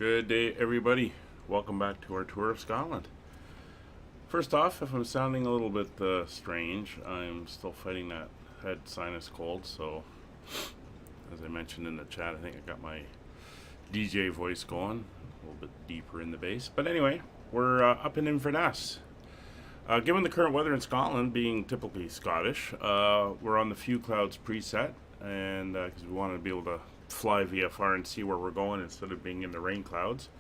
Good day, everybody. Welcome back to our tour of Scotland. First off, if I'm sounding a little bit strange, I'm still fighting that head sinus cold, so as I mentioned in the chat, I think I got my DJ voice going, a little bit deeper in the bass. But anyway, we're up in Inverness. Given the current weather in Scotland being typically Scottish, we're on the few clouds preset, and because we wanted to be able to fly VFR and see where we're going instead of being in the rain clouds.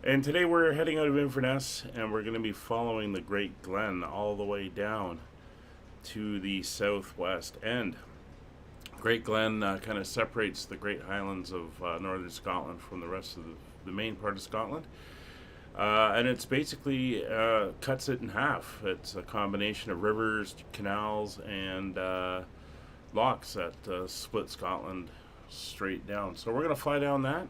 And today we're heading out of Inverness, and we're going to be following the Great Glen all the way down to the southwest end. Great Glen kind of separates the Great Highlands of northern Scotland from the rest of the main part of Scotland. And it's basically cuts it in half. It's a combination of rivers, canals, and lochs that split Scotland straight down. So we're going to fly down that.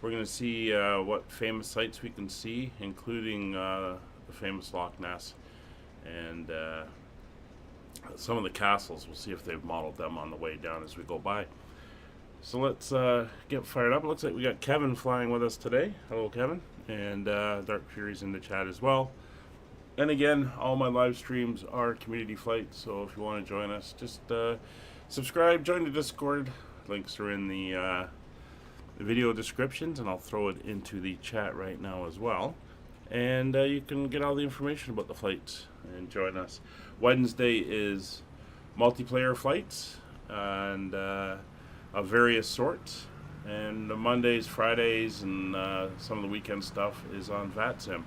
We're going to see what famous sights we can see, including the famous Loch Ness and some of the castles. We'll see if they've modeled them on the way down as we go by. So let's get fired up. It looks like we got Kevin flying with us today. Hello, Kevin. And Dark Fury's in the chat as well. And again, all my live streams are community flights, so if you want to join us, just subscribe, join the Discord. Links are in the video descriptions, and I'll throw it into the chat right now as well. And you can get all the information about the flights and join us. Wednesday is multiplayer flights and of various sorts. And the Mondays, Fridays, and some of the weekend stuff is on VATSIM.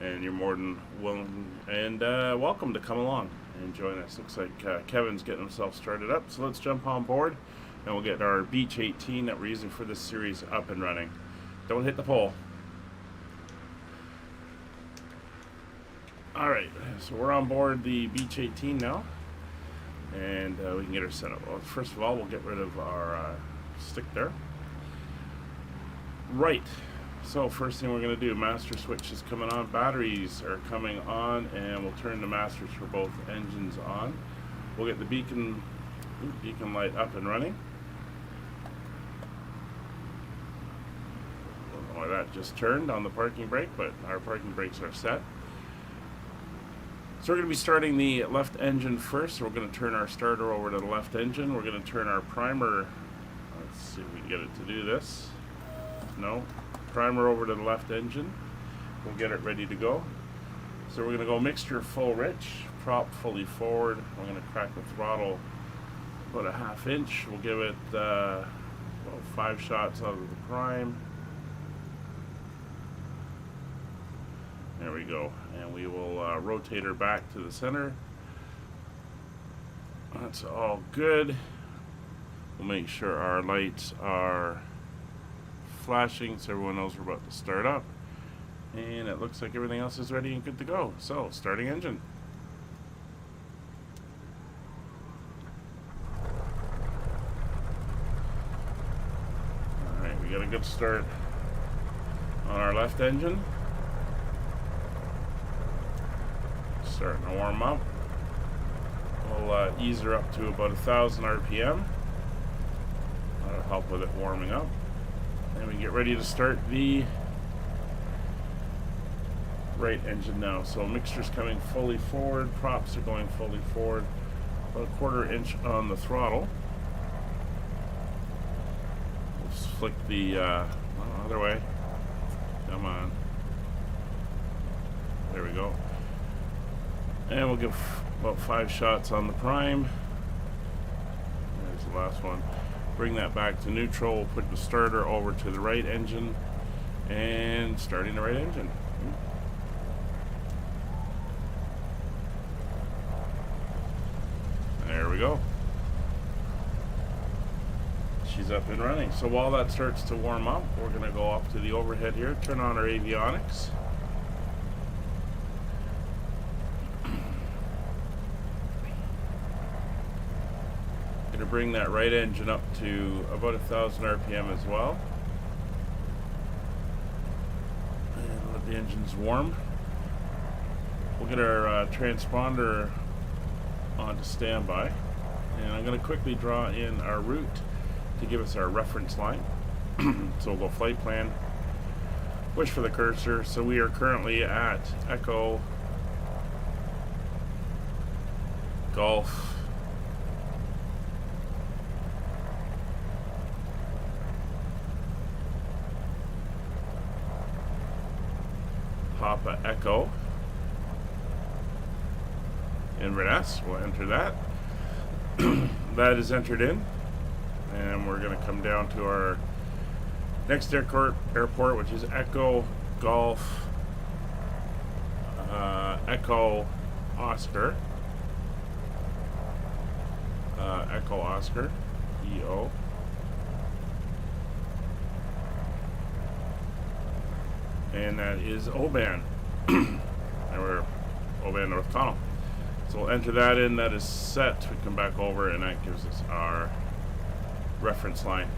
And you're more than willing and welcome to come along and join us. Looks like Kevin's getting himself started up, so let's jump on board. And we'll get our Beech 18 that we're using for this series up and running. Don't hit the pole. Alright, so we're on board the Beech 18 now. And we can get her set up. Well, first of all, we'll get rid of our stick there. Right, So first thing we're going to do, master switch is coming on, batteries are coming on, and we'll turn the masters for both engines on. We'll get the beacon light up and running. Don't know why that just turned on the parking brake, but our parking brakes are set. So we're going to be starting the left engine first. So we're going to turn our starter over to the left engine. We're going to turn our primer, let's see if we can get it to do this. No. Primer over to the left engine. We'll get it ready to go. So we're going to go mixture full rich, prop fully forward. We're going to crack the throttle about a ½ inch. We'll give it about 5 shots out of the prime. There we go. And we will rotate her back to the center. That's all good. We'll make sure our lights are flashing so everyone knows we're about to start up. And it looks like everything else is ready and good to go. So, starting engine. Alright, we got a good start on our left engine. Starting to warm up. We'll ease her up to about 1,000 RPM. That'll help with it warming up. And we get ready to start the right engine now. So mixture's coming fully forward, props are going fully forward, about a 1/4 inch on the throttle. We'll just flick the other way. Come on. There we go. And we'll give about 5 shots on the prime. There's the last one. Bring that back to neutral. We'll put the starter over to the right engine and starting the right engine. There we go. She's up and running. So while that starts to warm up, we're going to go up to the overhead here, turn on our avionics. To bring that right engine up to about 1,000 RPM as well. And let the engines warm. We'll get our transponder onto standby. And I'm going to quickly draw in our route to give us our reference line. So we'll go flight plan, push for the cursor. So we are currently at Echo Golf Papa Echo Inverness. We'll enter that. That is entered in, and we're going to come down to our next airport, which is Echo Golf Echo Oscar Echo Oscar EO. And that is Oban. And we're Oban, North Connell. So we'll enter that in. That is set. We come back over, and that gives us our reference line.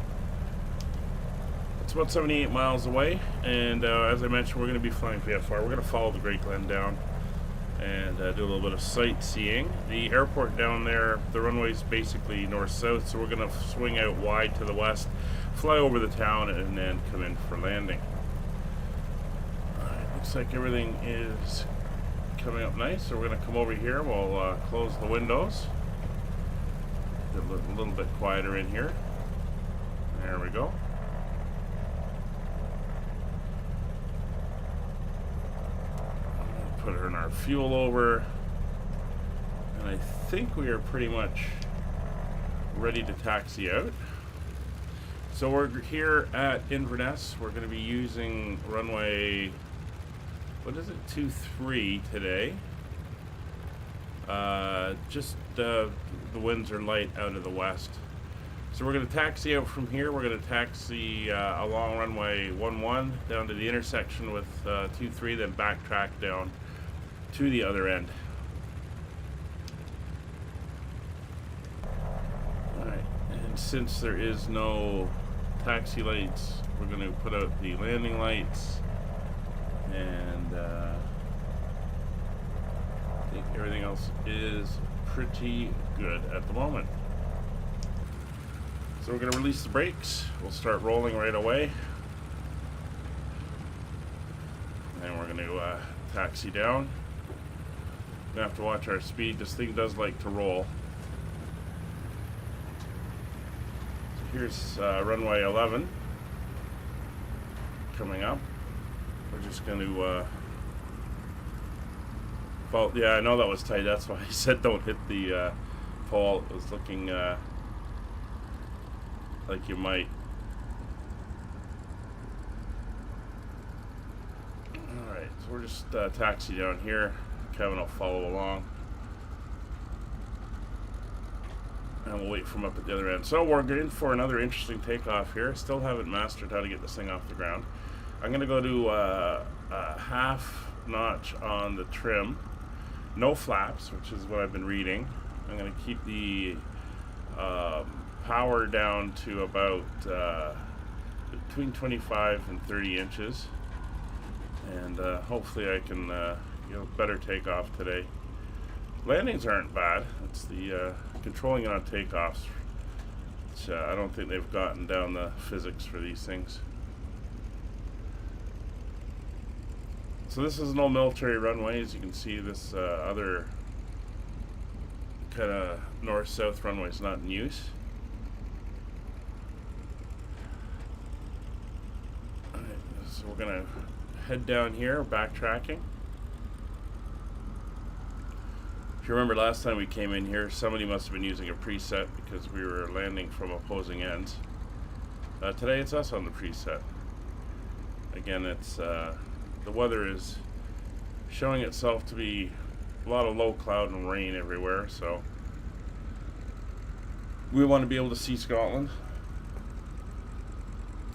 It's about 78 miles away, and as I mentioned, we're going to be flying VFR. We're going to follow the Great Glen down and do a little bit of sightseeing. The airport down there, the runway's basically north-south, so we're going to swing out wide to the west, fly over the town, and then come in for landing. Looks like everything is coming up nice, so we're going to come over here. We'll close the windows. Get a little bit quieter in here. There we go. Put her in our fuel over, and I think we are pretty much ready to taxi out. So we're here at Inverness. We're going to be using runway, what is it, 23 today. Just the winds are light out of the west. So we're going to taxi out from here. We're going to taxi along runway 11 down to the intersection with 23, then backtrack down to the other end. Alright, and since there is no taxi lights we're going to put out the landing lights, and I think everything else is pretty good at the moment. So we're going to release the brakes. We'll start rolling right away. And we're going to taxi down. We have to watch our speed. This thing does like to roll. So here's runway 11 coming up. We're just going to well, yeah, I know that was tight. That's why I said don't hit the pole. It was looking like you might. Alright, so we're just taxi down here. Kevin will follow along. And we'll wait for him up at the other end. So we're in for another interesting takeoff here. Still haven't mastered how to get this thing off the ground. I'm going to go to a half notch on the trim. No flaps, which is what I've been reading. I'm going to keep the power down to about between 25 and 30 inches. And hopefully I can get a better takeoff today. Landings aren't bad. It's the controlling it on takeoffs. Which, I don't think they've gotten down the physics for these things. So this is an old military runway. As you can see, this other kind of north-south runway is not in use. Alright, so we're going to head down here, backtracking. If you remember last time we came in here, somebody must have been using a preset because we were landing from opposing ends. Today it's us on the preset. Again, it's the weather is showing itself to be a lot of low cloud and rain everywhere, so we want to be able to see Scotland.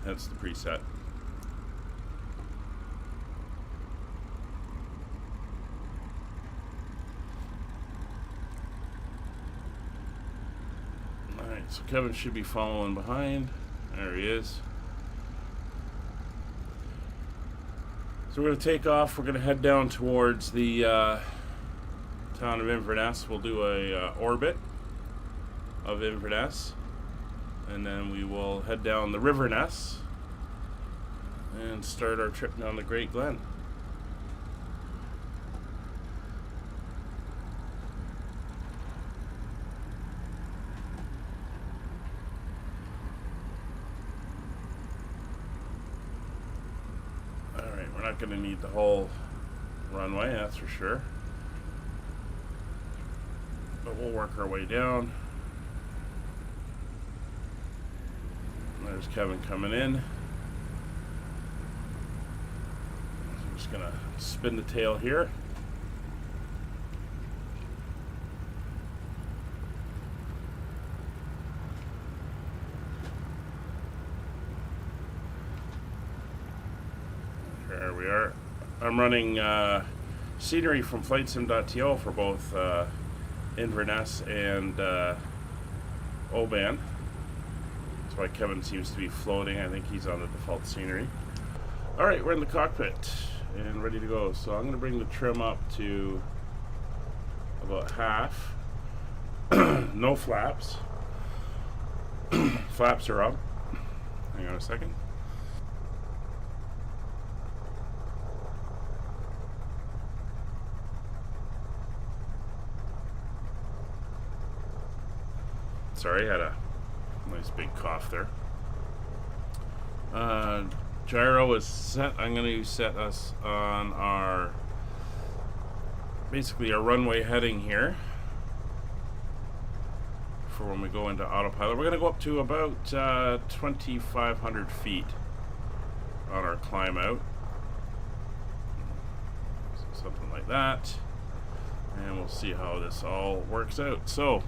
That's the preset. Alright, so Kevin should be following behind. There he is. So we're going to take off. We're going to head down towards the town of Inverness. We'll do a orbit of Inverness, and then we will head down the River Ness and start our trip down the Great Glen. Not going to need the whole runway, that's for sure, but we'll work our way down. There's Kevin coming in. I'm just going to spin the tail here. There we are. I'm running scenery from flightsim.to for both Inverness and Oban. That's why Kevin seems to be floating. I think he's on the default scenery. Alright, we're in the cockpit and ready to go. So I'm going to bring the trim up to about half. No flaps. Flaps are up. Hang on a second. Sorry, I had a nice big cough there. Gyro is set. I'm going to set us on our, basically our runway heading here for when we go into autopilot. We're going to go up to about 2,500 feet on our climb out. So something like that. And we'll see how this all works out. So,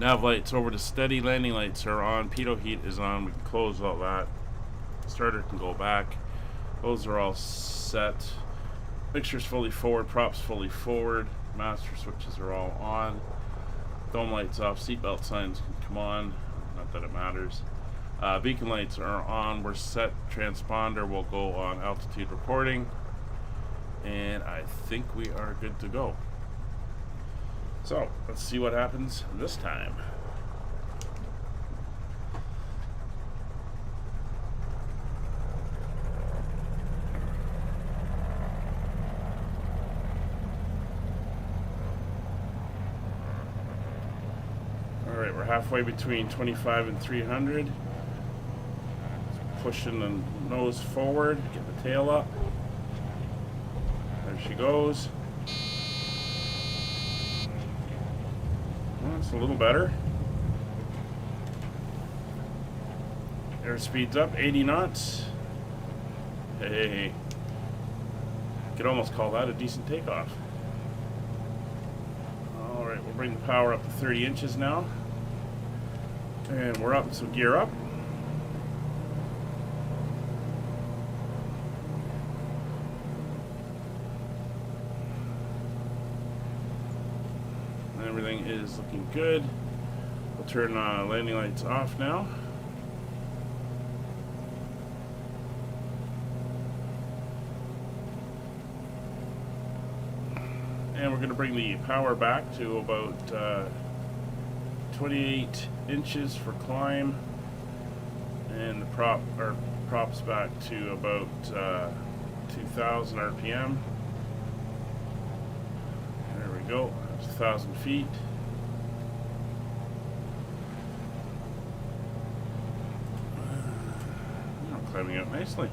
nav lights over to steady, landing lights are on, pitot heat is on, we can close all that, starter can go back, those are all set, mixture's fully forward, props fully forward, master switches are all on, dome lights off, seatbelt signs can come on, not that it matters. Beacon lights are on. We're set. Transponder will go on altitude reporting. And I think we are good to go. So, let's see what happens this time. Alright, we're halfway between 25 and 300. Pushing the nose forward, get the tail up. There she goes. Well, that's a little better. Airspeed's up, 80 knots. Hey, could almost call that a decent takeoff. Alright, we'll bring the power up to 30 inches now. And we're up, so gear up. Everything is looking good. We'll turn landing lights off now. And we're going to bring the power back to about 28 inches for climb, and the props back to about 2,000 RPM. There we go. 1,000 feet. Climbing up nicely.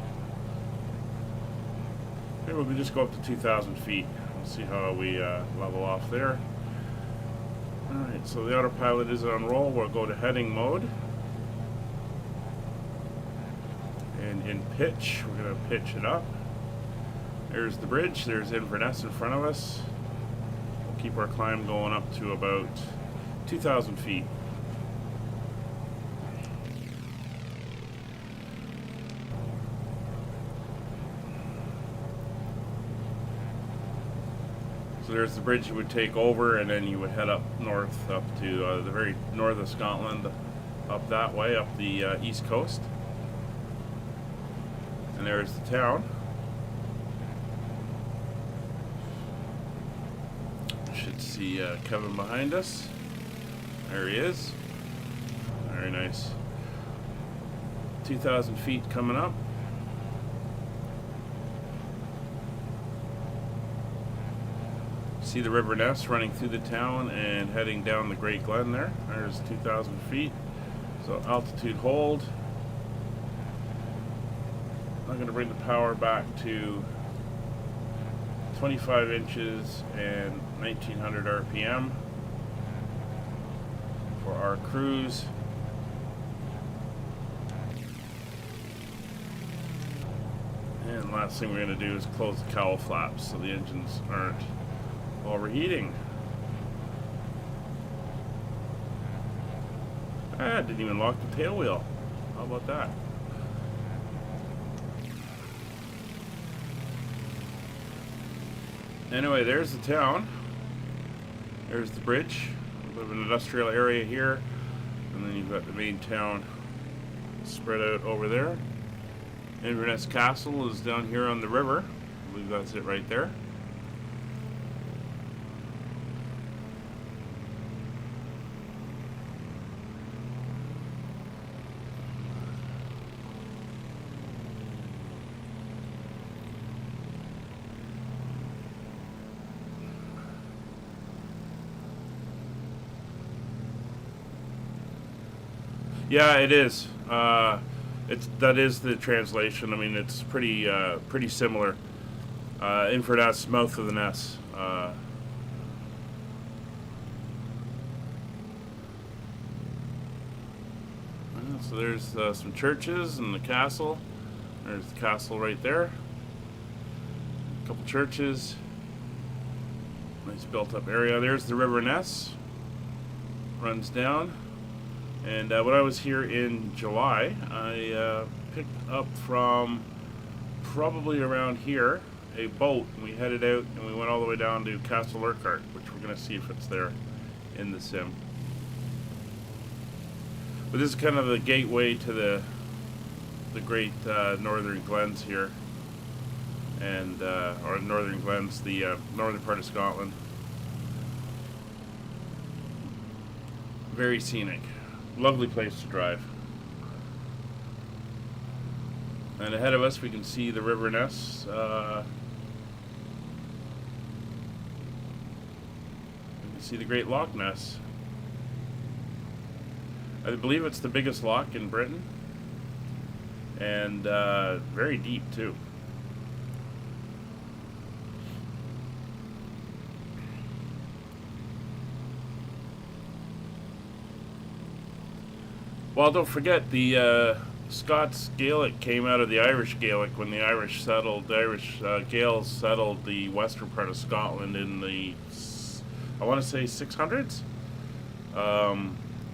Maybe we can just go up to 2,000 feet. We'll see how we level off there. Alright, so the autopilot is on roll. We'll go to heading mode. And in pitch, we're going to pitch it up. There's the bridge. There's Inverness in front of us. Keep our climb going up to about 2,000 feet. So there's the bridge you would take over, and then you would head up north, up to the very north of Scotland, up that way, up the east coast. And there's the town. Should see Kevin behind us. There he is. Very nice. 2,000 feet coming up. See the River Ness running through the town and heading down the Great Glen there. There's 2,000 feet. So altitude hold. I'm going to bring the power back to 25 inches and 1900 RPM for our cruise. And the last thing we're going to do is close the cowl flaps so the engines aren't overheating. I didn't even lock the tail wheel. How about that? Anyway, there's the town. There's the bridge. A bit of an industrial area here. And then you've got the main town spread out over there. Inverness Castle is down here on the river. I believe that's it right there. Yeah, it is. That is the translation. I mean, it's pretty similar. Inverness, mouth of the Ness. So there's some churches and the castle. There's the castle right there. A couple churches. Nice built-up area. There's the River Ness. Runs down. And when I was here in July, I picked up from probably around here a boat, and we headed out and we went all the way down to Castle Urquhart, which we're going to see if it's there in the sim. But this is kind of the gateway to the Great Northern Glens here, and or Northern Glens, the northern part of Scotland. Very scenic, lovely place to drive. And ahead of us, we can see the River Ness. We can see the Great Loch Ness. I believe it's the biggest loch in Britain, and very deep too. Well, don't forget the Scots Gaelic came out of the Irish Gaelic when the Irish Gaels settled the western part of Scotland in the, I want to say, 600s.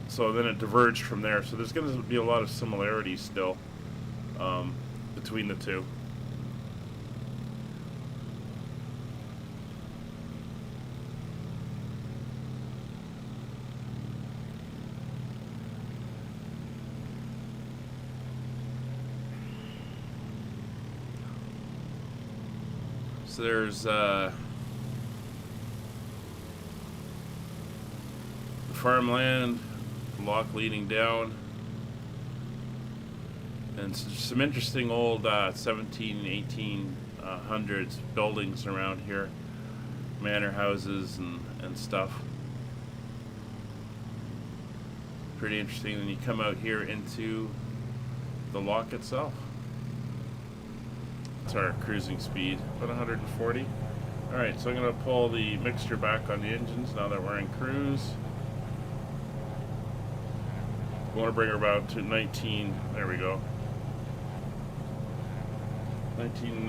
So then it diverged from there. So there's going to be a lot of similarities still between the two. So there's the farmland, loch leading down, and some interesting old 17, 1800s buildings around here, manor houses and stuff. Pretty interesting. Then you come out here into the loch itself. It's our cruising speed, about 140. Alright, so I'm going to pull the mixture back on the engines now that we're in cruise. We want to bring her about to 19, there we go. 19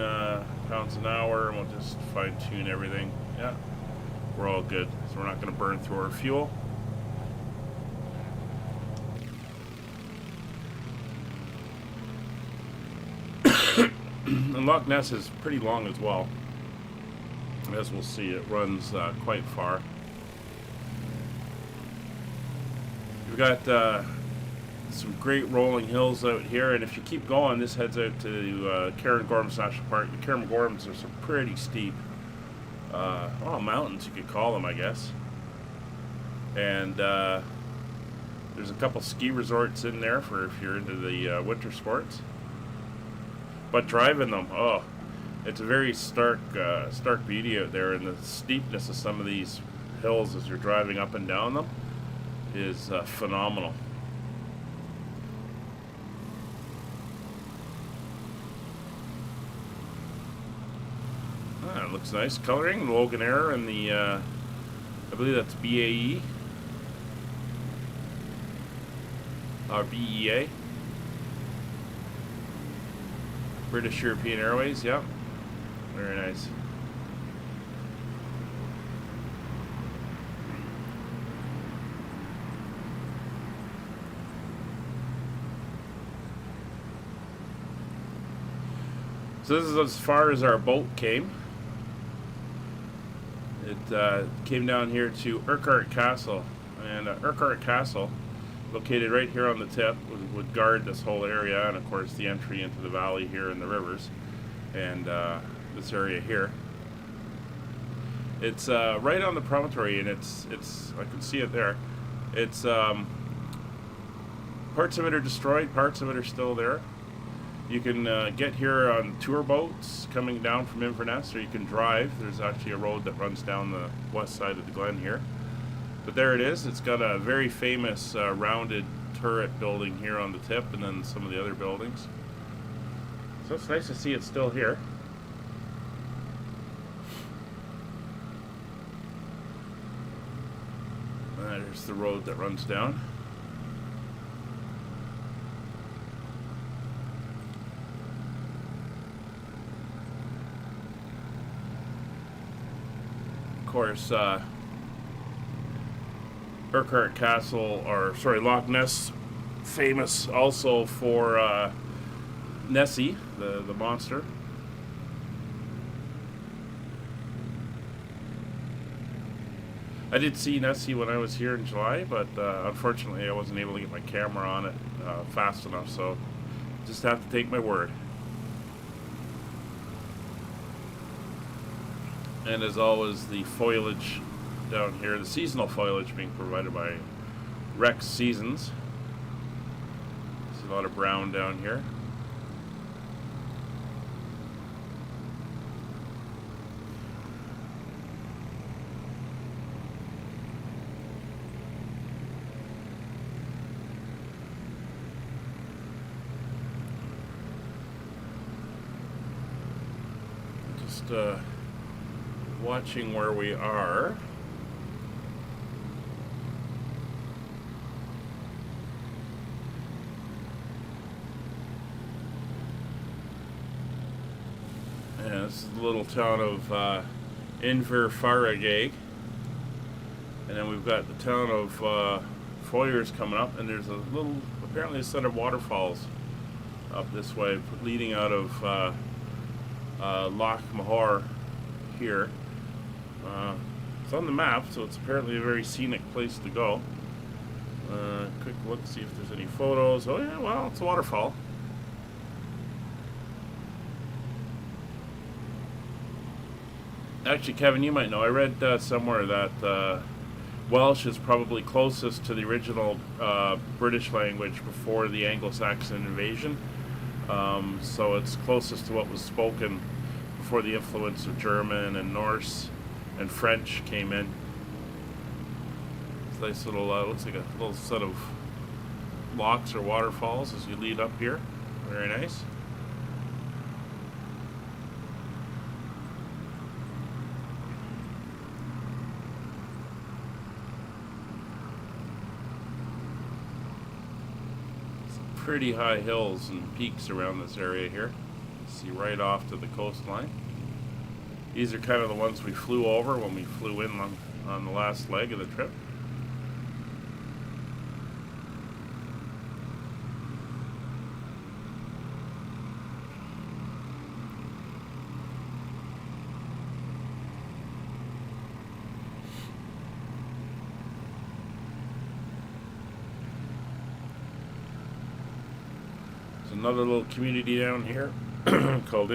pounds an hour, and we'll just fine tune everything. Yeah, we're all good. So we're not going to burn through our fuel. And Loch Ness is pretty long as well. As we'll see, it runs quite far. We've got some great rolling hills out here, and if you keep going, this heads out to Cairngorms National Park. The Cairngorms are some pretty steep mountains, you could call them, I guess. And there's a couple ski resorts in there for if you're into the winter sports. But driving them, oh, it's a very stark beauty out there, and the steepness of some of these hills as you're driving up and down them is phenomenal. It looks nice. Coloring, Loganair, and the, I believe that's BAE, or BEA. British European Airways, yep. Very nice. So this is as far as our boat came. It came down here to Urquhart Castle, and Urquhart Castle, located right here on the tip, would guard this whole area, and of course the entry into the valley here in the rivers, and this area here. It's right on the promontory, and it's I can see it there. It's parts of it are destroyed, parts of it are still there. You can get here on tour boats coming down from Inverness, or you can drive. There's actually a road that runs down the west side of the glen here. But there it is. It's got a very famous rounded turret building here on the tip, and then some of the other buildings. So it's nice to see it's still here. There's the road that runs down. Of course, Urquhart Castle, or sorry, Loch Ness, famous also for Nessie, the monster. I did see Nessie when I was here in July, but unfortunately I wasn't able to get my camera on it fast enough, so just have to take my word. And as always, the foliage down here, the seasonal foliage being provided by Rex Seasons. See a lot of brown down here. Just watching where we are. Yeah, this is the little town of Inverfaragag. And then we've got the town of Foyers coming up, and there's a little, apparently a set of waterfalls up this way, leading out of Loch Mahor here. It's on the map, so it's apparently a very scenic place to go. Quick look, see if there's any photos. Oh yeah, well, it's a waterfall. Actually, Kevin, you might know, I read somewhere that Welsh is probably closest to the original British language before the Anglo-Saxon invasion. So it's closest to what was spoken before the influence of German and Norse and French came in. It's a nice little, looks like a little set of locks or waterfalls as you lead up here. Very nice. Some pretty high hills and peaks around this area here. See right off to the coastline. These are kind of the ones we flew over when we flew in on the last leg of the trip. There's another little community down here called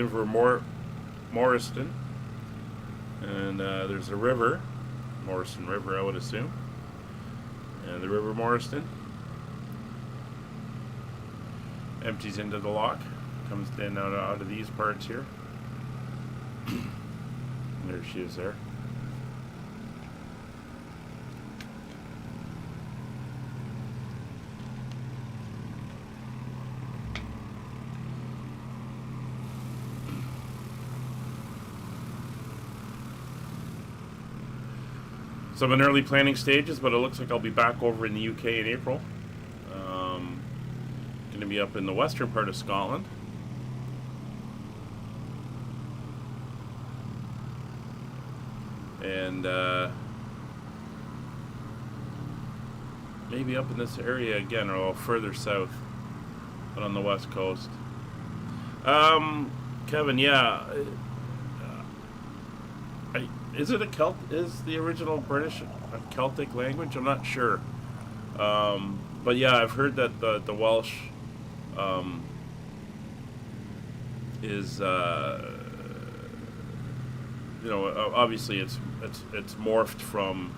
Morriston. And there's a river, Morriston River, I would assume. And the River Morriston empties into the loch, comes in out of these parts here. There she is there. So I'm in early planning stages, but it looks like I'll be back over in the UK in April. Going to be up in the western part of Scotland. And maybe up in this area again, or a little further south, but on the west coast. Kevin, yeah. Is it is the original British a Celtic language? I'm not sure. But yeah, I've heard that the Welsh is, obviously it's morphed from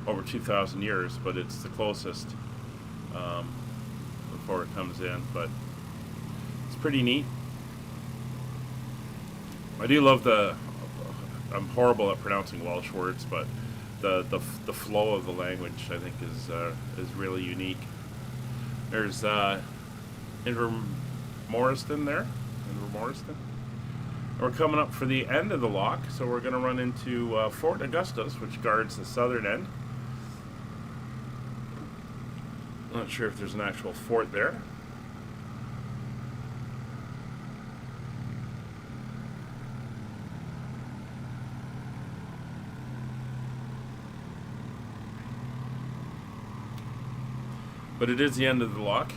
over 2,000 years, but it's the closest before it comes in. But it's pretty neat. I do love I'm horrible at pronouncing Welsh words, but the flow of the language, I think, is really unique. There's Invermorriston there. Invermorriston. We're coming up for the end of the loch, so we're going to run into Fort Augustus, which guards the southern end. Not sure if there's an actual fort there. But it is the end of the loch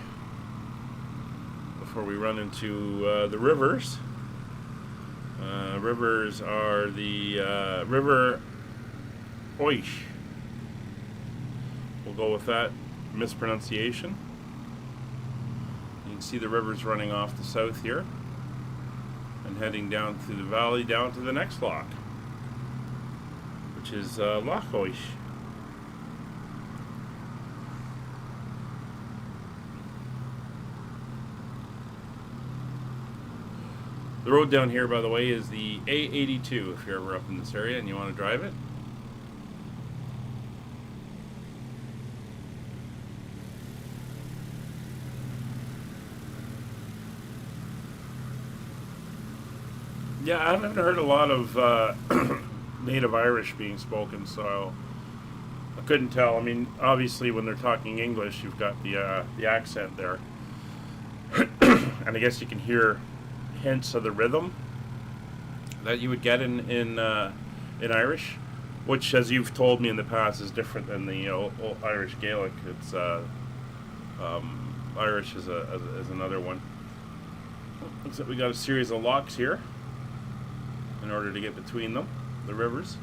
before we run into the rivers. Rivers are the River Oish We'll go with that mispronunciation. You can see the rivers running off the south here and heading down through the valley down to the next loch, which is Loch Ness. The road down here, by the way, is the A82 if you're ever up in this area and you want to drive it. Yeah, I haven't heard a lot of native Irish being spoken, so I couldn't tell. I mean, obviously when they're talking English, you've got the accent there. And I guess you can hear hints of the rhythm that you would get in Irish, which, as you've told me in the past, is different than the old Irish Gaelic. It's Irish is another one. Looks like we got a series of locks here in order to get between them, the rivers.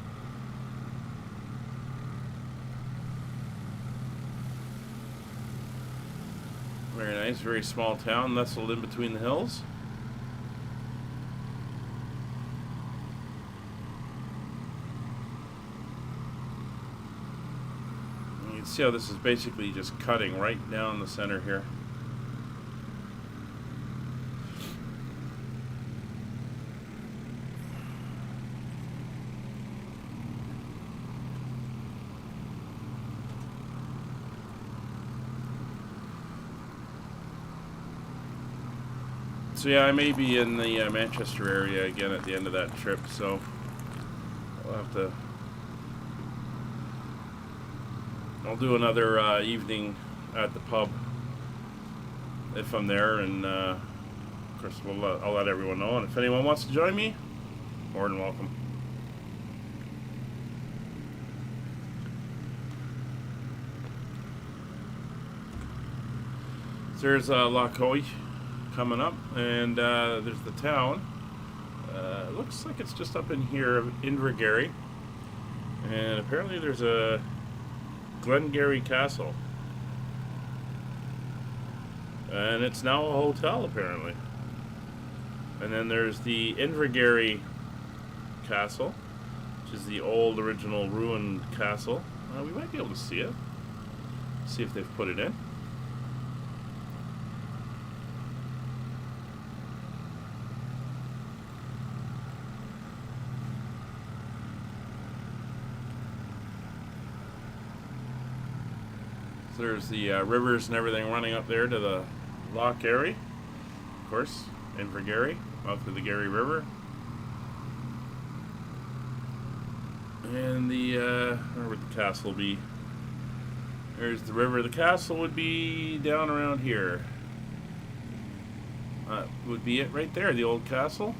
Very nice, very small town nestled in between the hills. You can see how this is basically just cutting right down the center here. So yeah, I may be in the Manchester area again at the end of that trip, so I'll do another evening at the pub if I'm there, and of course I'll let everyone know, and if anyone wants to join me, more than welcome. So there's Loch Ness coming up, and there's the town. It looks like it's just up in here of Inverness, and apparently there's a Glengarry Castle, and it's now a hotel apparently. And then there's the Inverness Castle, which is the old original ruined castle. We might be able to see it, see if they've put it in. There's the rivers and everything running up there to the Loch Garry, of course, Inverness, out through the Garry River. And where would the castle be? There's the river. The castle would be down around here. Would be it right there, the old castle.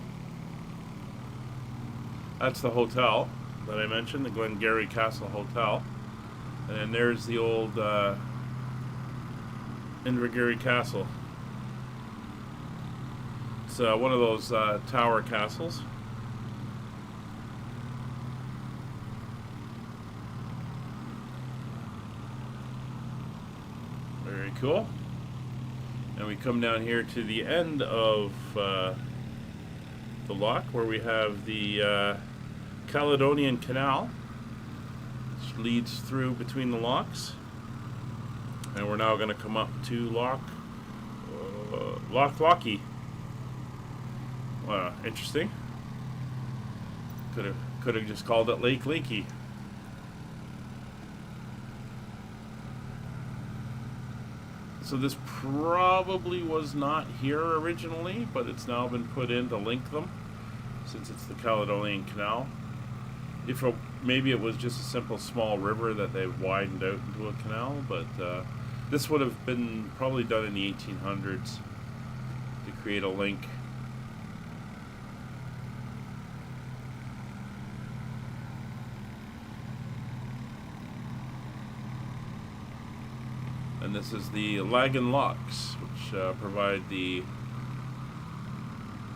That's the hotel that I mentioned, the Glengarry Castle Hotel. And then there's the old Inverness Castle. It's one of those tower castles. Very cool. And we come down here to the end of the loch, where we have the Caledonian Canal, which leads through between the lochs. And we're now going to come up to Loch Lochy. Wow, interesting. Could have just called it Lake Lakey. So this probably was not here originally, but it's now been put in to link them, since it's the Caledonian Canal. Maybe it was just a simple small river that they've widened out into a canal, but this would have been probably done in the 1800s to create a link. And this is the Lagan Locks, which provide the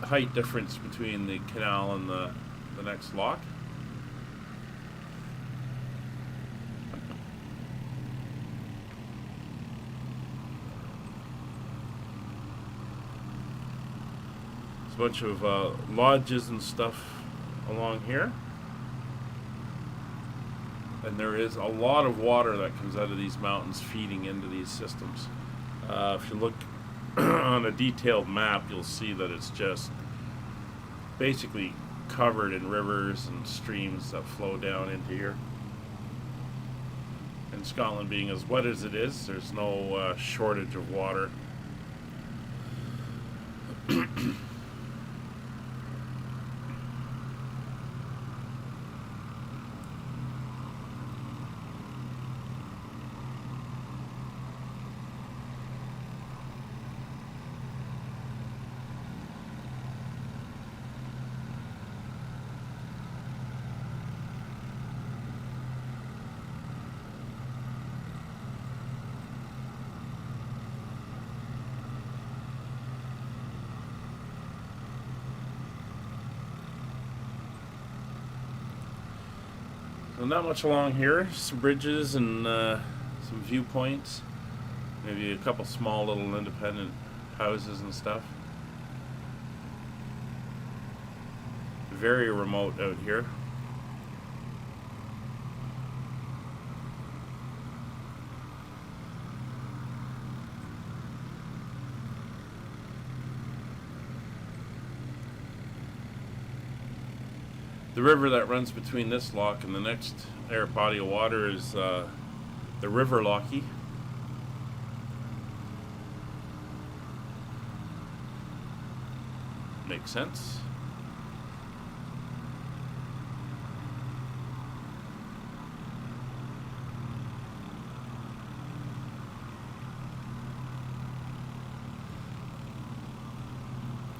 height difference between the canal and the next loch. There's a bunch of lodges and stuff along here. And there is a lot of water that comes out of these mountains feeding into these systems. If you look on a detailed map, you'll see that it's just basically covered in rivers and streams that flow down into here. And Scotland being as wet as it is, there's no shortage of water. So not much along here, some bridges and some viewpoints, maybe a couple small little independent houses and stuff. Very remote out here. The river that runs between this loch and the next air body of water is the River Lochie. Makes sense.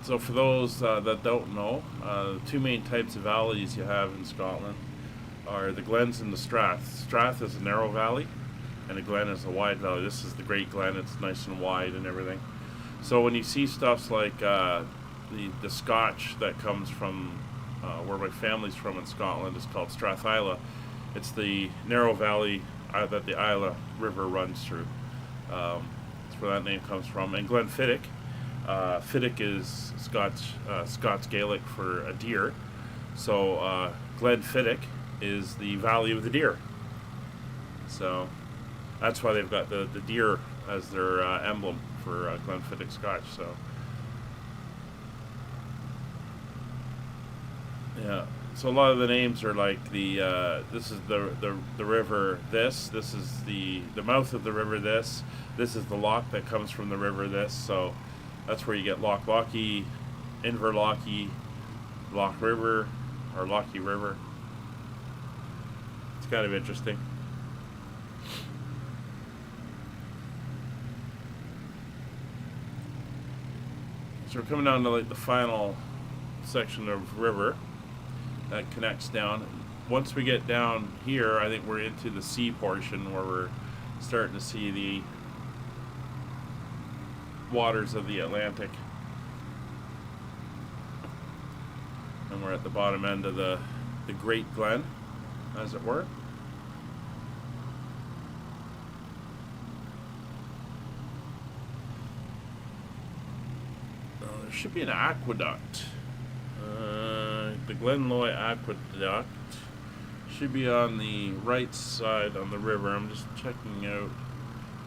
So for those that don't know, the two main types of valleys you have in Scotland are the glens and the straths. Strath is a narrow valley, and a glen is a wide valley. This is the Great Glen. It's nice and wide and everything. So when you see stuff like the Scotch that comes from where my family's from in Scotland, is called Strath Isla. It's the narrow valley that the Isla River runs through. That's where that name comes from. And Glenfiddich. Fiddick is Scots Gaelic for a deer, so Glenfiddich is the Valley of the Deer. So that's why they've got the deer as their emblem for Glenfiddich Scotch. So yeah, so a lot of the names are like this is the river. This is the mouth of the river. This is the loch that comes from the river. This so. That's where you get Loch Lochy, Inverlochy, Loch River, or Lochie River. It's kind of interesting. So we're coming down to like the final section of river that connects down. Once we get down here, I think we're into the sea portion where we're starting to see the waters of the Atlantic, and we're at the bottom end of the Great Glen, as it were. There should be an aqueduct. The Glenloy Aqueduct should be on the right side on the river. I'm just checking out.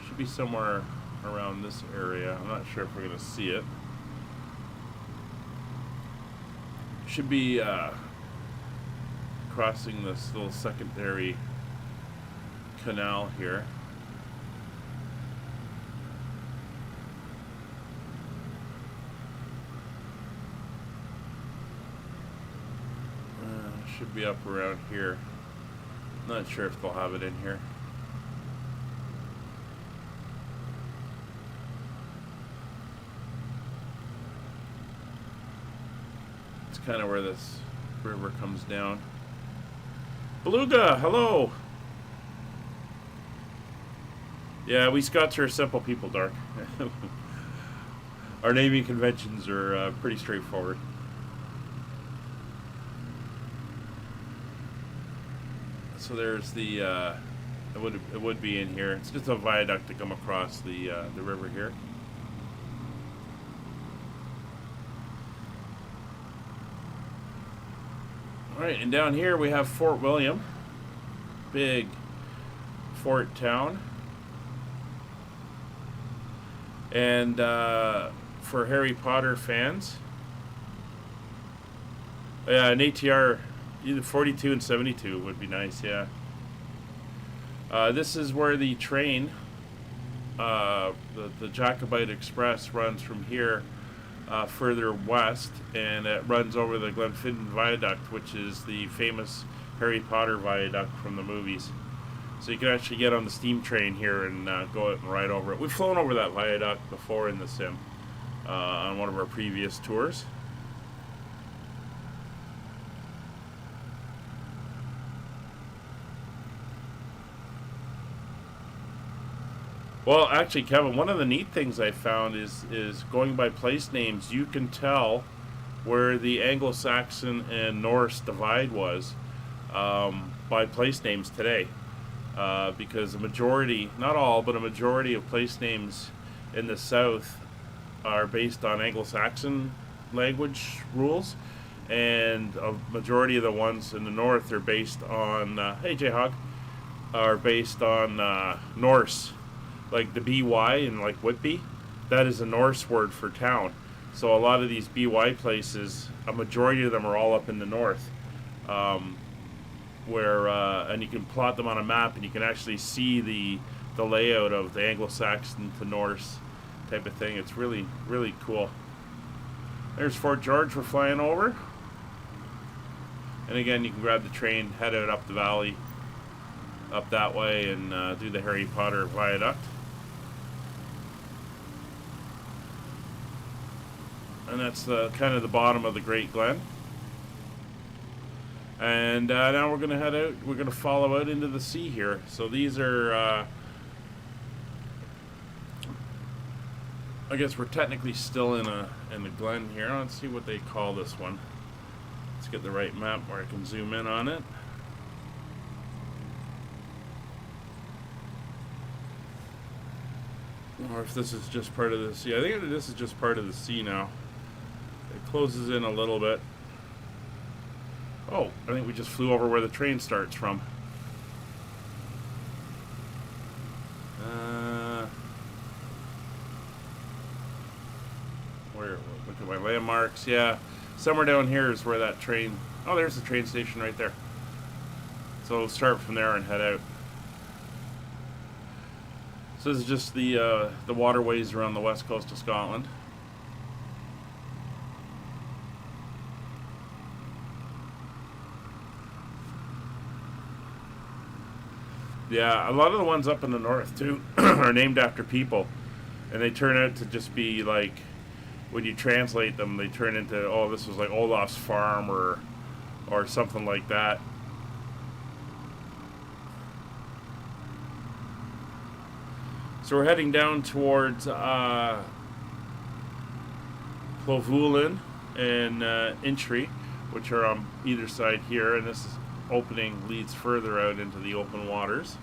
Should be somewhere around this area. I'm not sure if we're going to see it. Should be crossing this little secondary canal here. Should be up around here. Not sure if they'll have it in here. Kind of where this river comes down. Beluga, hello. Yeah, we Scots are simple people, Dark. Our naming conventions are pretty straightforward. So there's the it would be in here. It's just a viaduct to come across the river here. Alright, and down here we have Fort William. Big fort town. And for Harry Potter fans, an ATR either 42 and 72 would be nice, yeah. This is where the train, the Jacobite Express, runs from here further west, and it runs over the Glenfinnan Viaduct, which is the famous Harry Potter viaduct from the movies. So you can actually get on the steam train here and go out and ride over it. We've flown over that viaduct before in the sim on one of our previous tours. Well, actually, Kevin, one of the neat things I found is going by place names, you can tell where the Anglo-Saxon and Norse divide was by place names today. Because a majority, not all, but a majority of place names in the south are based on Anglo-Saxon language rules, and a majority of the ones in the north are based on, hey Jayhawk, are based on Norse. Like the BY in like Whitby, that is a Norse word for town. So a lot of these BY places, a majority of them are all up in the north. Where and you can plot them on a map, and you can actually see the layout of the Anglo-Saxon to Norse type of thing. It's really, really cool. There's Fort George we're flying over. And again, you can grab the train, head out up the valley, up that way, and do the Harry Potter viaduct. And that's the kind of the bottom of the Great Glen. And now we're going to head out. We're going to follow out into the sea here. So these are, I guess we're technically still in the glen here. Let's see what they call this one. Let's get the right map where I can zoom in on it. Or if this is just part of the sea. I think this is just part of the sea now. It closes in a little bit. Oh, I think we just flew over where the train starts from. Look at my landmarks. Yeah, somewhere down here is where that train. Oh, there's the train station right there. So we'll start from there and head out. So this is just the waterways around the west coast of Scotland. Yeah, a lot of the ones up in the north too are named after people, and they turn out to just be like, when you translate them, they turn into, oh, this was like Olaf's farm or something like that. So we're heading down towards Clovelin and Intry, which are on either side here, and this opening leads further out into the open waters.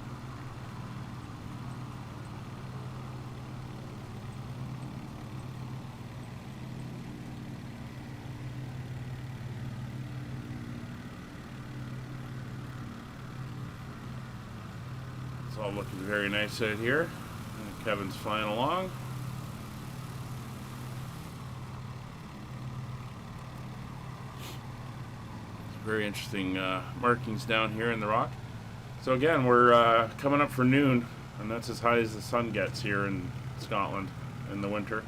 It's all looking very nice out here. And Kevin's flying along. Very interesting markings down here in the rock. So again, we're coming up for noon, and that's as high as the sun gets here in Scotland in the winter.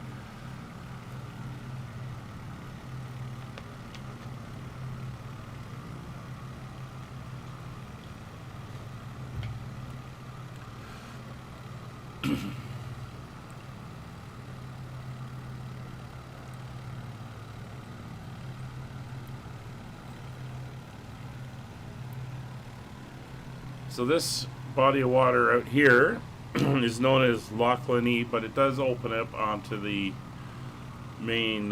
So this body of water out here is known as Loch Ness, but it does open up onto the main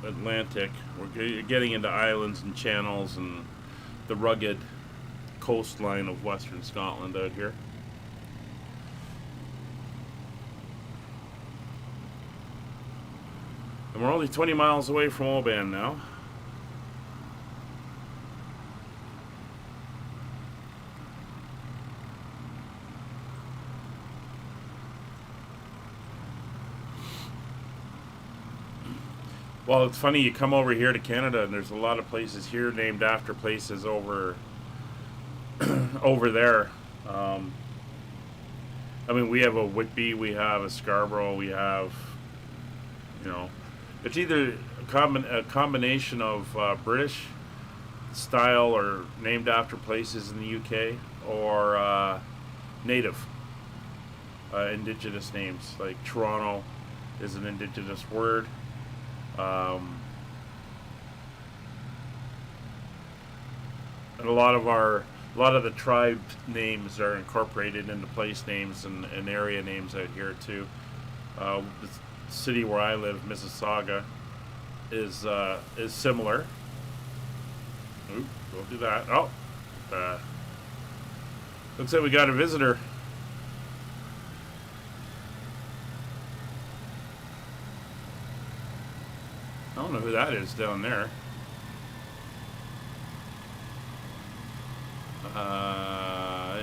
Atlantic. We're getting into islands and channels and the rugged coastline of western Scotland out here. And we're only 20 miles away from Oban now. Well, it's funny, you come over here to Canada and there's a lot of places here named after places over over there. I mean, we have a Whitby, we have a Scarborough, we have, you know, it's either a combination of British style or named after places in the UK, or native indigenous names. Like Toronto is an indigenous word. And a lot of the tribe names are incorporated into place names and area names out here too. The city where I live, Mississauga, is similar. Oop, don't do that. Oh, looks like we got a visitor. I don't know who that is down there.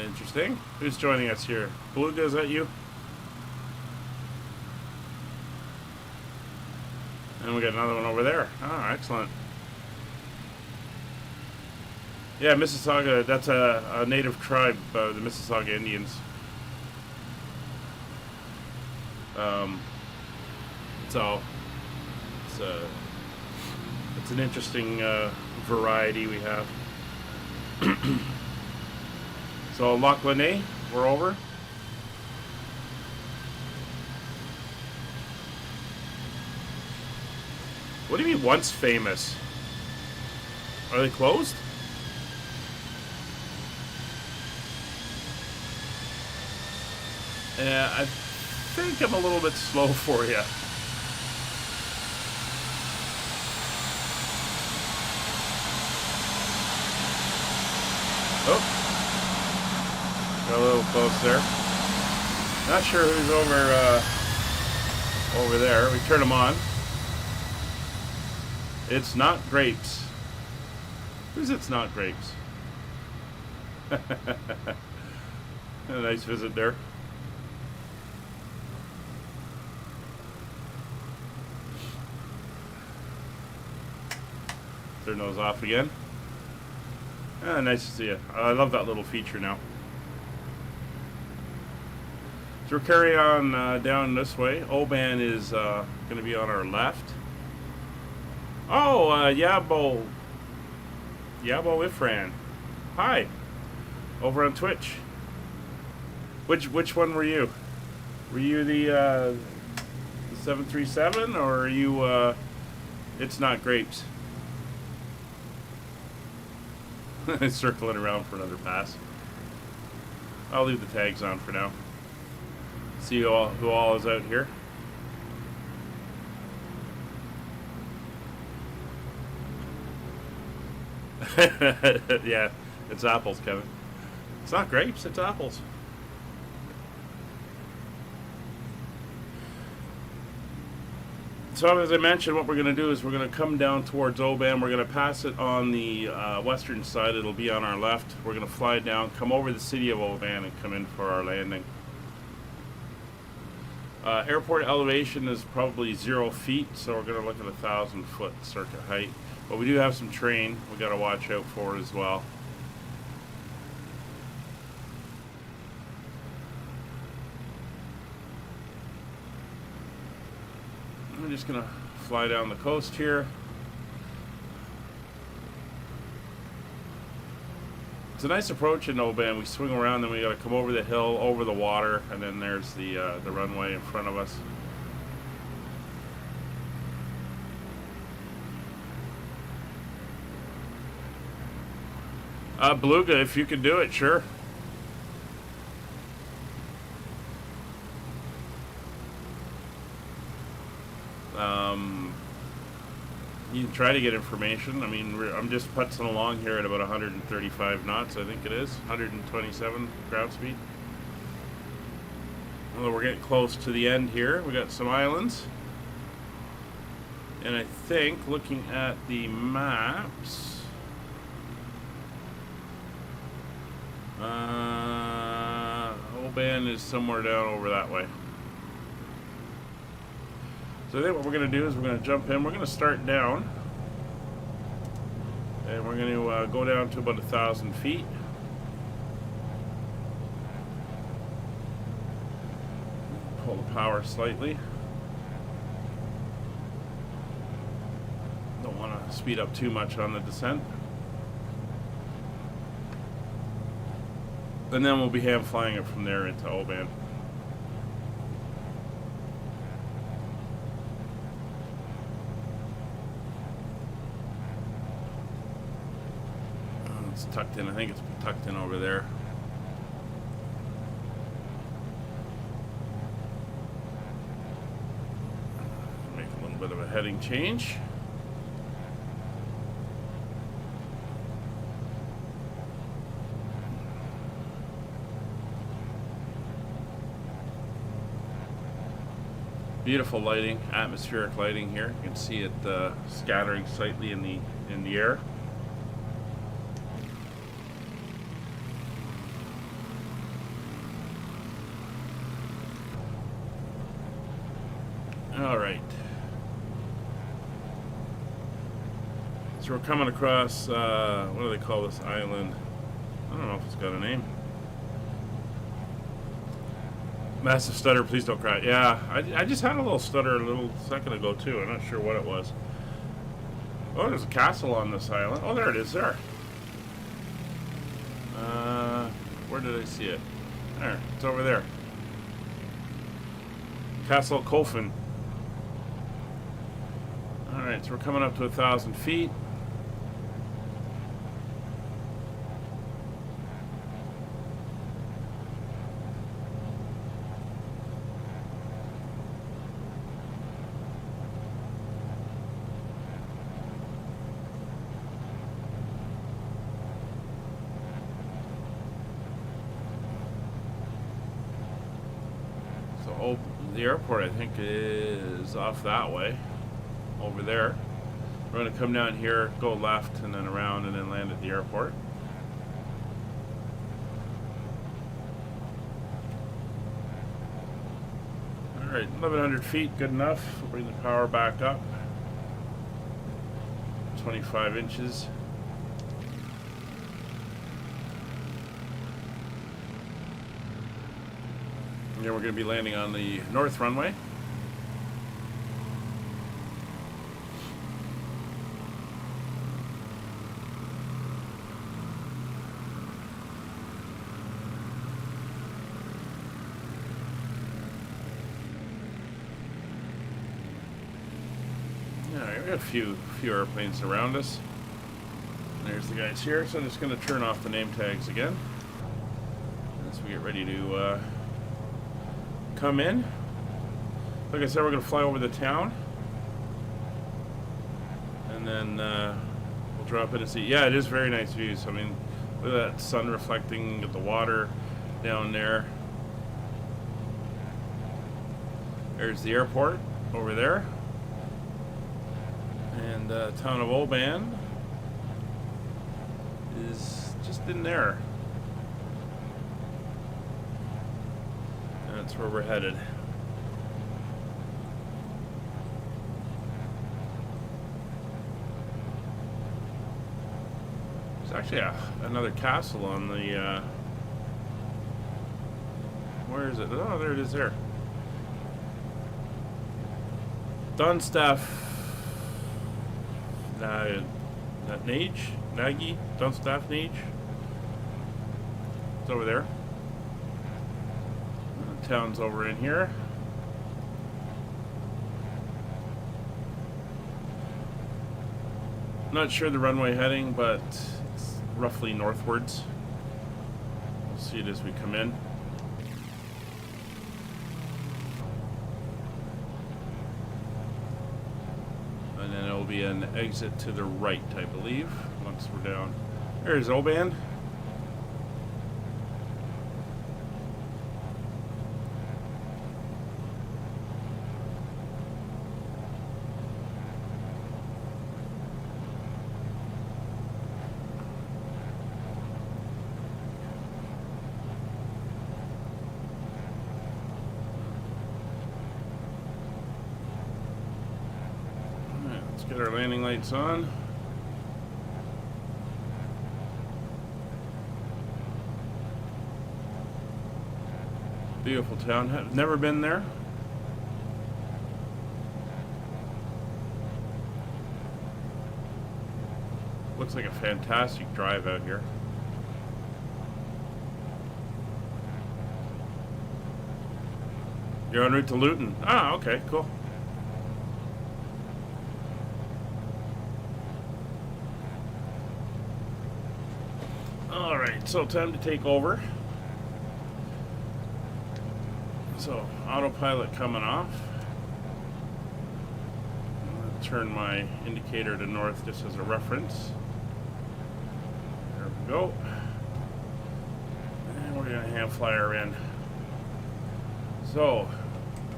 Interesting. Who's joining us here? Beluga, is that you? And we got another one over there. Oh, excellent. Yeah, Mississauga, that's a native tribe, the Mississauga Indians. So, it's an interesting variety we have. So Loch Ness, we're over. What do you mean once famous? Are they closed? Yeah, I think I'm a little bit slow for you. Oh. Got a little close there. Not sure who's over there. We turn them on. It's not grapes. Who's It's Not Grapes? A nice visit there. Turn those off again. Ah, nice to see you. I love that little feature now. So we're carrying on down this way. Oban is going to be on our left. Oh, Yabo Ifran. Hi. Over on Twitch. Which one were you? Were you the 737, or are you It's Not Grapes? Circling around for another pass. I'll leave the tags on for now. See who all is out here. Yeah, it's apples, Kevin. It's not grapes, it's apples. So as I mentioned, what we're going to do is we're going to come down towards Oban. We're going to pass it on the western side. It'll be on our left. We're going to fly down, come over the city of Oban, and come in for our landing. Airport elevation is probably 0 feet, so we're going to look at 1,000-foot circuit height. But we do have some terrain we got to watch out for as well. I'm just going to fly down the coast here. It's a nice approach in Oban. We swing around, then we got to come over the hill, over the water, and then there's the runway in front of us. Beluga, if you could do it, sure. You can try to get information. I mean, I'm just putzing along here at about 135 knots, I think it is. 127 ground speed. Although we're getting close to the end here. We got some islands. And I think, looking at the maps, Oban is somewhere down over that way. So I think what we're going to do is we're going to jump in. We're going to start down. And we're going to go down to about 1,000 feet. Pull the power slightly. Don't want to speed up too much on the descent. And then we'll be hand flying it from there into Oban. It's tucked in. I think it's tucked in over there. Make a little bit of a heading change. Beautiful lighting, atmospheric lighting here. You can see it scattering slightly in the air. All right. So we're coming across what do they call this island? I don't know if it's got a name. Massive stutter, please don't cry. Yeah, I just had a little stutter a little second ago too. I'm not sure what it was. Oh, there's a castle on this island. Oh, there it is there. Where did I see it? There, it's over there. Castle Coffin. Alright, so we're coming up to 1,000 feet. The airport, I think, is off that way, over there. We're going to come down here, go left, and then around, and then land at the airport. Alright, 1,100 feet, good enough. We'll bring the power back up. 25 inches. And then we're going to be landing on the north runway. Alright, we got a few airplanes around us. And there's the guys here, so I'm just going to turn off the name tags again as we get ready to come in. Like I said, we're going to fly over the town, and then we'll drop in and see. Yeah, it is very nice views. I mean, look at that sun reflecting at the water down there. There's the airport over there, and the town of Oban is just in there. That's where we're headed. There's actually another castle on the where is it? Oh, there it is there. Dunstaff Nagy? Dunstaff Nage? It's over there. Town's over in here. Not sure the runway heading, but it's roughly northwards. We'll see it as we come in. And then it'll be an exit to the right, I believe, once we're down. There's Oban. Get our landing lights on. Beautiful town. Have never been there. Looks like a fantastic drive out here. You're en route to Luton. Ah, okay, cool. Alright, so time to take over. So, autopilot coming off. I'm going to turn my indicator to north just as a reference. There we go. And we're going to hand flyer in. So,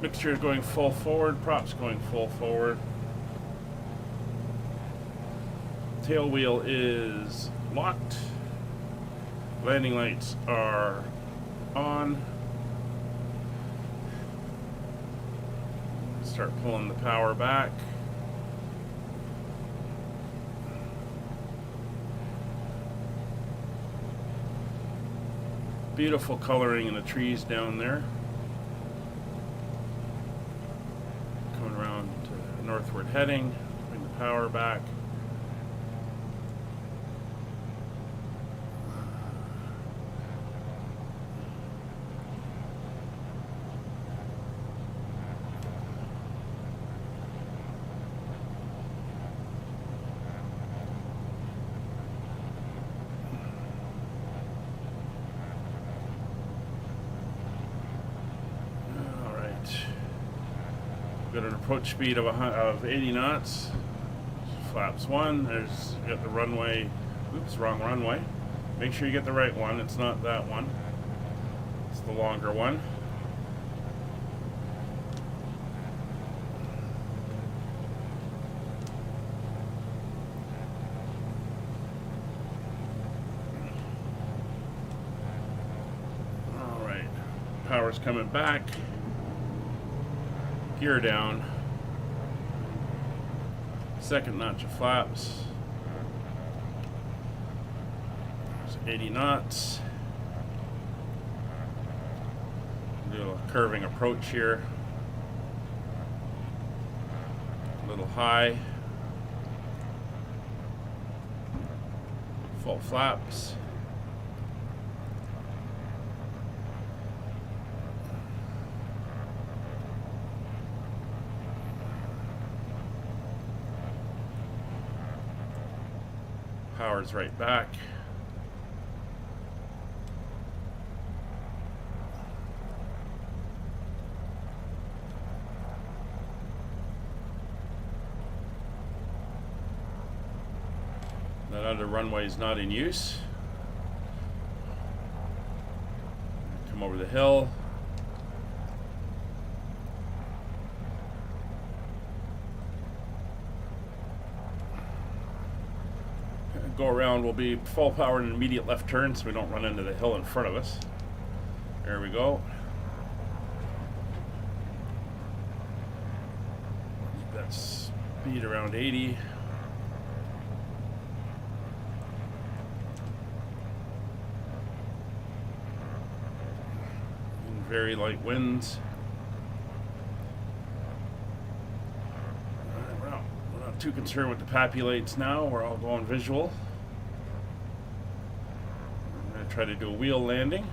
mixture is going full forward, props going full forward. Tail wheel is locked. Landing lights are on. Start pulling the power back. Beautiful coloring in the trees down there. Coming around to northward heading, bring the power back. Got an approach speed of 80 knots. Flaps 1. There's got the runway. Oops, wrong runway. Make sure you get the right one. It's not that one. It's the longer one. All right. Power's coming back. Gear down. Second notch of flaps. There's 80 knots. Do a curving approach here. A little high. Full flaps. Power's right back. That other runway is not in use. Come over the hill. Go around, we'll be full power and immediate left turn so we don't run into the hill in front of us. There we go. Keep that speed around 80. And very light winds. We're not too concerned with the papulates now. We're all going visual. Try to do a wheel landing.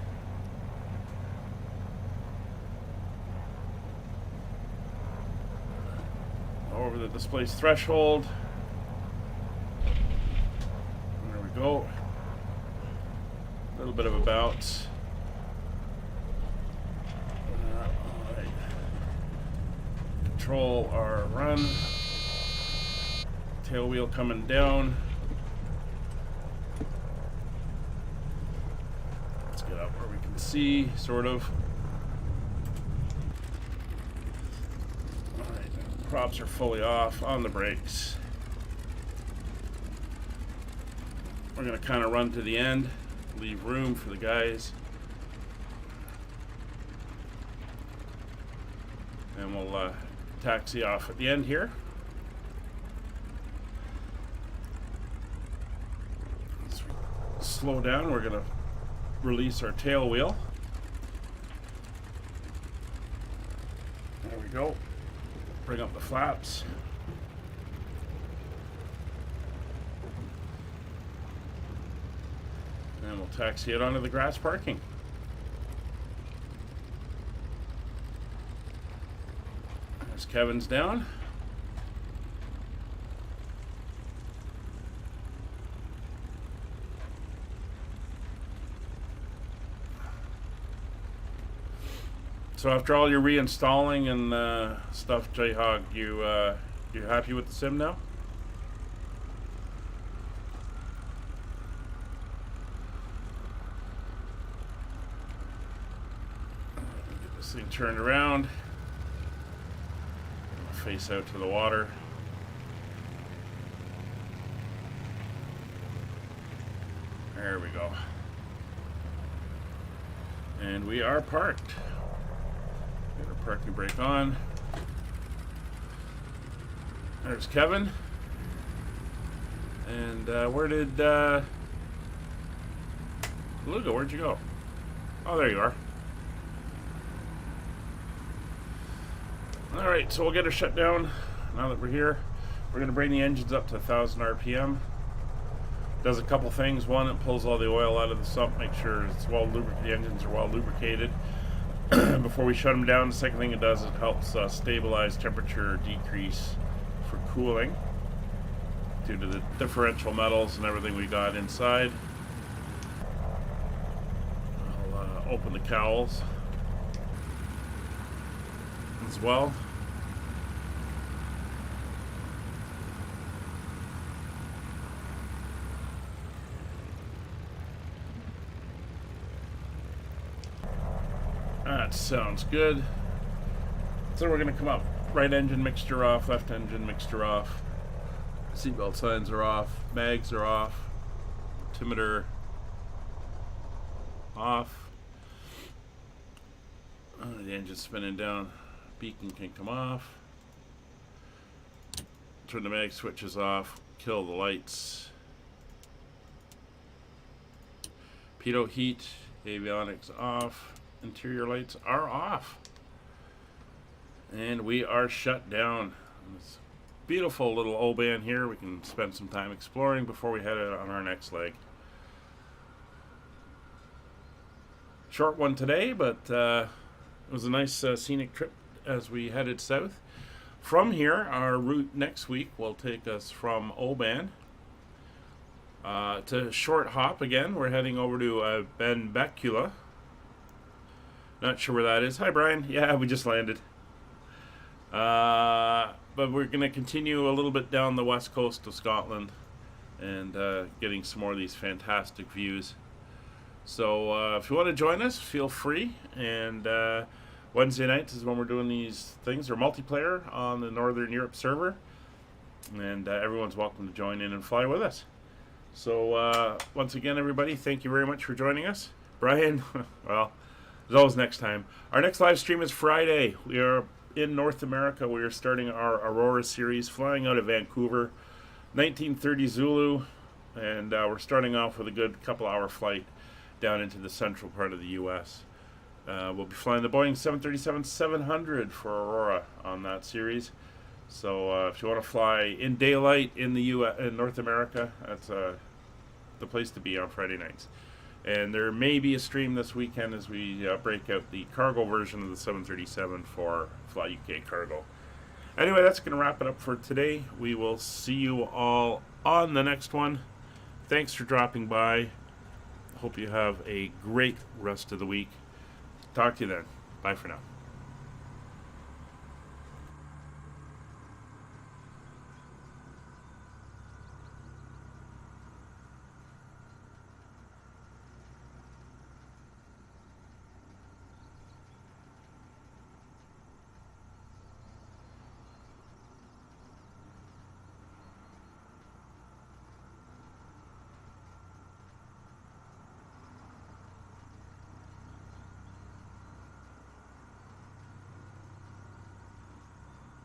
Over the displaced threshold. There we go. A little bit of a bounce. All right. Control our run. Tail wheel coming down. See, sort of. Alright, props are fully off on the brakes. We're going to kind of run to the end, leave room for the guys. And we'll taxi off at the end here. slow down, we're going to release our tail wheel. There we go. Bring up the flaps. And we'll taxi it onto the grass parking. There's Kevin's down. So after all your reinstalling and stuff, J-Hog, you happy with the sim now? Get this thing turned around. Face out to the water. There we go. And we are parked. Get our parking brake on. There's Kevin. And where did Lugo, where'd you go? Oh, there you are. Alright, so we'll get her shut down now that we're here. We're going to bring the engines up to 1000 RPM. Does a couple things. One, it pulls all the oil out of the sump, make sure it's the engines are well lubricated before we shut them down. The second thing it does is it helps stabilize temperature decrease for cooling due to the differential metals and everything we got inside. I'll open the cowls as well. That sounds good. So we're going to come up. Right engine mixture off, left engine mixture off. Seatbelt signs are off, mags are off, altimeter off. The engine's spinning down. Beacon can come off. Turn the mag switches off. Kill the lights. Pitot heat. Avionics off. Interior lights are off. And we are shut down. This beautiful little Oban here. We can spend some time exploring before we head out on our next leg. Short one today, but it was a nice scenic trip as we headed south. From here, our route next week will take us from Oban to Short Hop again. We're heading over to Benbecula. Not sure where that is. Hi, Brian. Yeah, we just landed. But we're going to continue a little bit down the west coast of Scotland and getting some more of these fantastic views. So if you want to join us, feel free. And Wednesday nights is when we're doing these things. They're multiplayer on the Northern Europe server. And everyone's welcome to join in and fly with us. So once again, everybody, thank you very much for joining us. Brian, well, there's always next time. Our next live stream is Friday. We are in North America. We are starting our Aurora series, flying out of Vancouver, 1930 Zulu, and we're starting off with a good couple-hour flight down into the central part of the U.S. We'll be flying the Boeing 737-700 for Aurora on that series. So if you want to fly in daylight in the in North America, that's the place to be on Friday nights. And there may be a stream this weekend as we break out the cargo version of the 737 for Fly UK Cargo. Anyway, that's going to wrap it up for today. We will see you all on the next one. Thanks for dropping by. Hope you have a great rest of the week. Talk to you then. Bye for now.